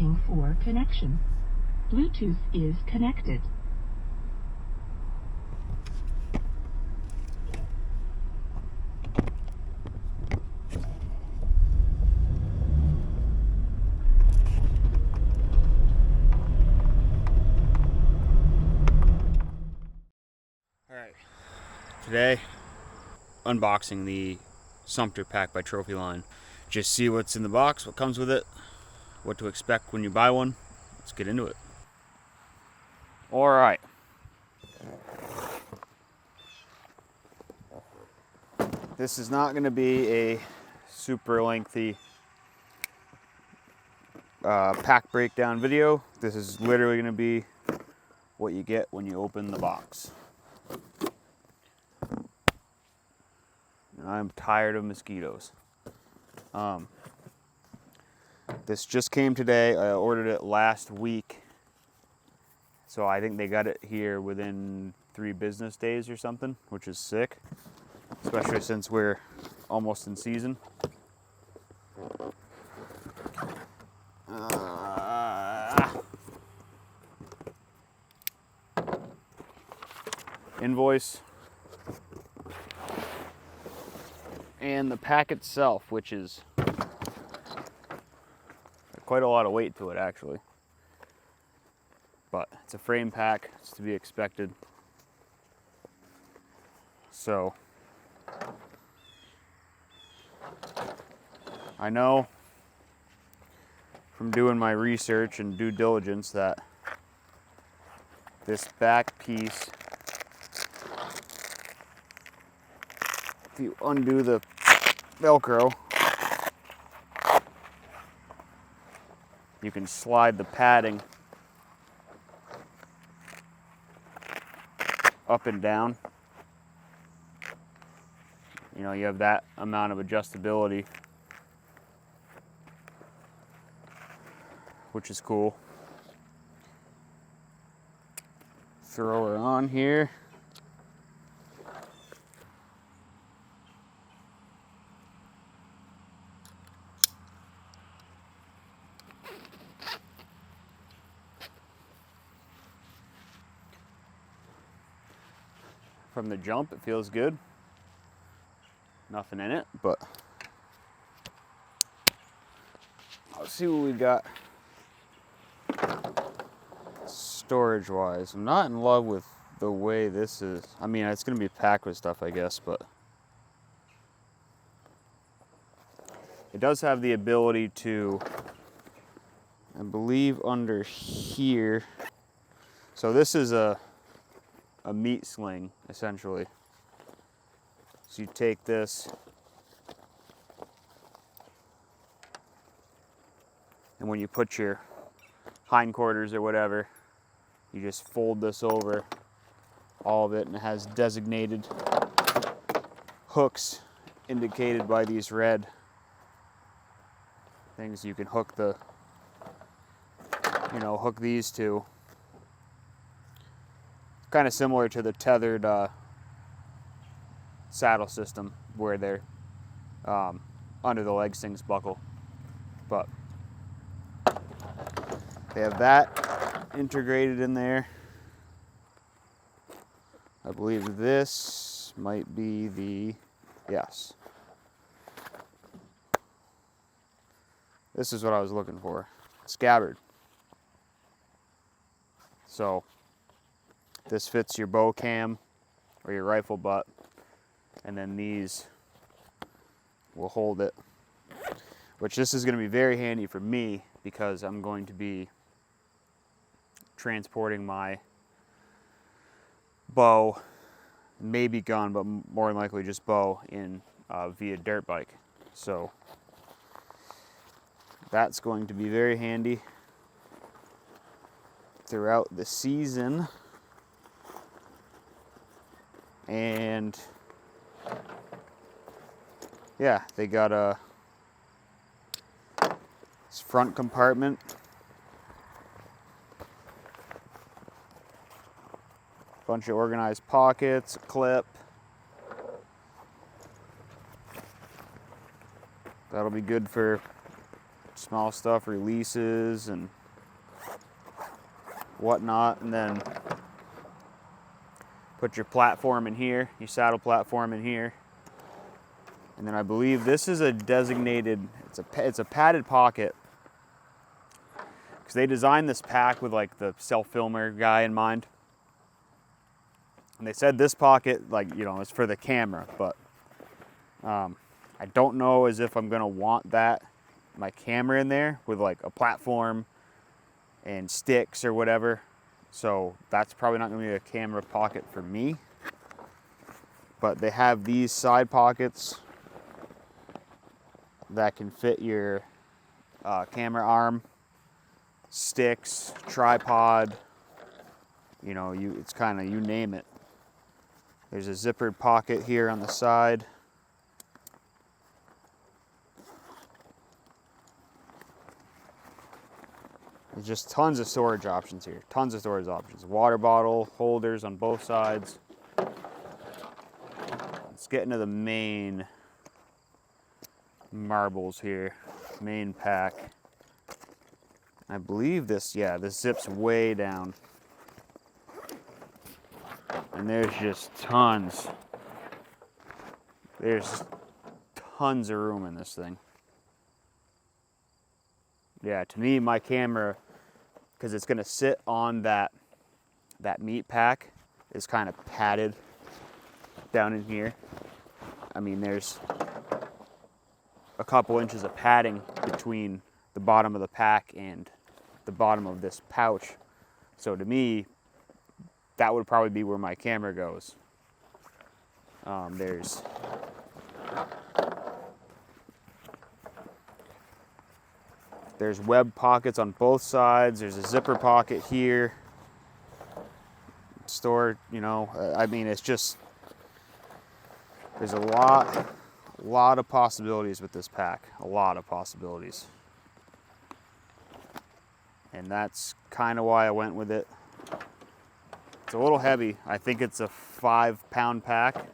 Waiting for connection. Bluetooth is connected. Alright, today unboxing the Sumpter pack by Trophyline. Just see what's in the box, what comes with it, what to expect when you buy one. Let's get into it. Alright. This is not going to be a super lengthy pack breakdown video. This is literally going to be what you get when you open the box. I'm tired of mosquitoes. This just came today. I ordered it last week. So I think they got it here within 3 business days or something, which is sick. Especially since we're almost in season. Invoice. And the pack itself, which is quite a lot of weight to it actually. But it's a frame pack, it's to be expected. So I know from doing my research and due diligence that this back piece, if you undo the Velcro, you can slide the padding up and down. You know, you have that amount of adjustability, which is cool. Throw her on here. From the jump, it feels good. Nothing in it, but let's see what we got storage wise. I'm not in love with the way this is. I mean, it's gonna be packed with stuff, I guess, but it does have the ability to, I believe, under here. So this is a meat sling, essentially. So you take this and when you put your hindquarters or whatever, you just fold this over all of it, and it has designated hooks indicated by these red things you can hook the, hook these to. Kind of similar to the tethered saddle system where they're under the leg stings buckle. But they have that integrated in there. I believe this might be the, yes. This is what I was looking for. Scabbard. So this fits your bow cam or your rifle butt, and then these will hold it. Which this is going to be very handy for me because I'm going to be transporting my bow, maybe gun, but more than likely just bow in via dirt bike. So that's going to be very handy throughout the season. And yeah, they got a front compartment. Bunch of organized pockets, a clip. That'll be good for small stuff, releases and whatnot, and then put your platform in here, your saddle platform in here. And then I believe this is a designated, it's a padded pocket, because they designed this pack with like the self-filmer guy in mind. And they said this pocket, like, you know, is for the camera, but I don't know as if I'm gonna want that, my camera in there with like a platform and sticks or whatever. So that's probably not gonna be a camera pocket for me. But they have these side pockets that can fit your camera arm, sticks, tripod, you know, it's kind of, you name it. There's a zippered pocket here on the side. There's just tons of storage options here. Tons of storage options. Water bottle holders on both sides. Let's get into the main marbles here. Main pack. I believe this, yeah, this zips way down. And there's just tons. There's tons of room in this thing. Yeah, to me, my camera, because it's gonna sit on that meat pack, is kind of padded down in here. I mean, there's a couple inches of padding between the bottom of the pack and the bottom of this pouch. So to me, that would probably be where my camera goes. There's web pockets on both sides. There's a zipper pocket here. Store, you know, I mean, it's just, there's a lot of possibilities with this pack. A lot of possibilities. And that's kind of why I went with it. It's a little heavy. I think it's a 5-pound pack.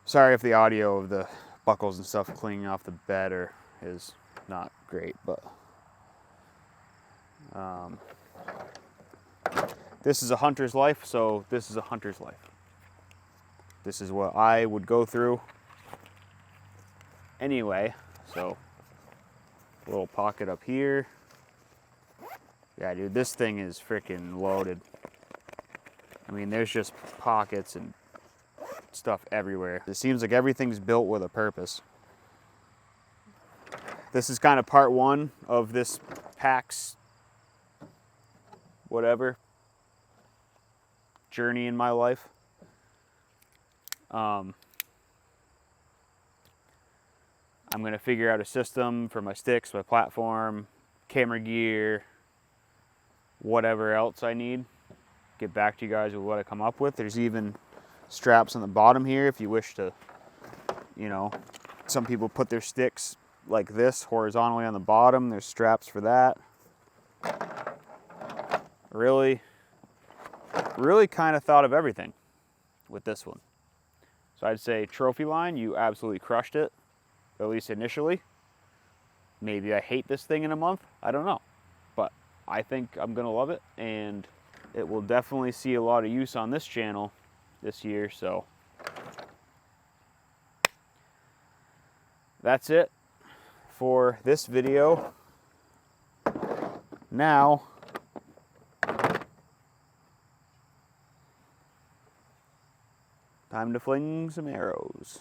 Sorry if the audio of the buckles and stuff cleaning off the bed is not great, but this is a hunter's life, so this is a hunter's life. This is what I would go through anyway. So, a little pocket up here. Yeah, dude, this thing is freaking loaded. I mean, there's just pockets and stuff everywhere. It seems like everything's built with a purpose. This is kind of part one of this pack's whatever journey in my life. I'm gonna figure out a system for my sticks, my platform, camera gear, whatever else I need. Get back to you guys with what I come up with. There's even straps on the bottom here if you wish to, you know, some people put their sticks like this horizontally on the bottom. There's straps for that. Really kind of thought of everything with this one. So I'd say Trophyline, you absolutely crushed it, at least initially. Maybe I hate this thing in a month, I don't know. But I think I'm gonna love it, and it will definitely see a lot of use on this channel this year, so. That's it for this video. Now, time to fling some arrows.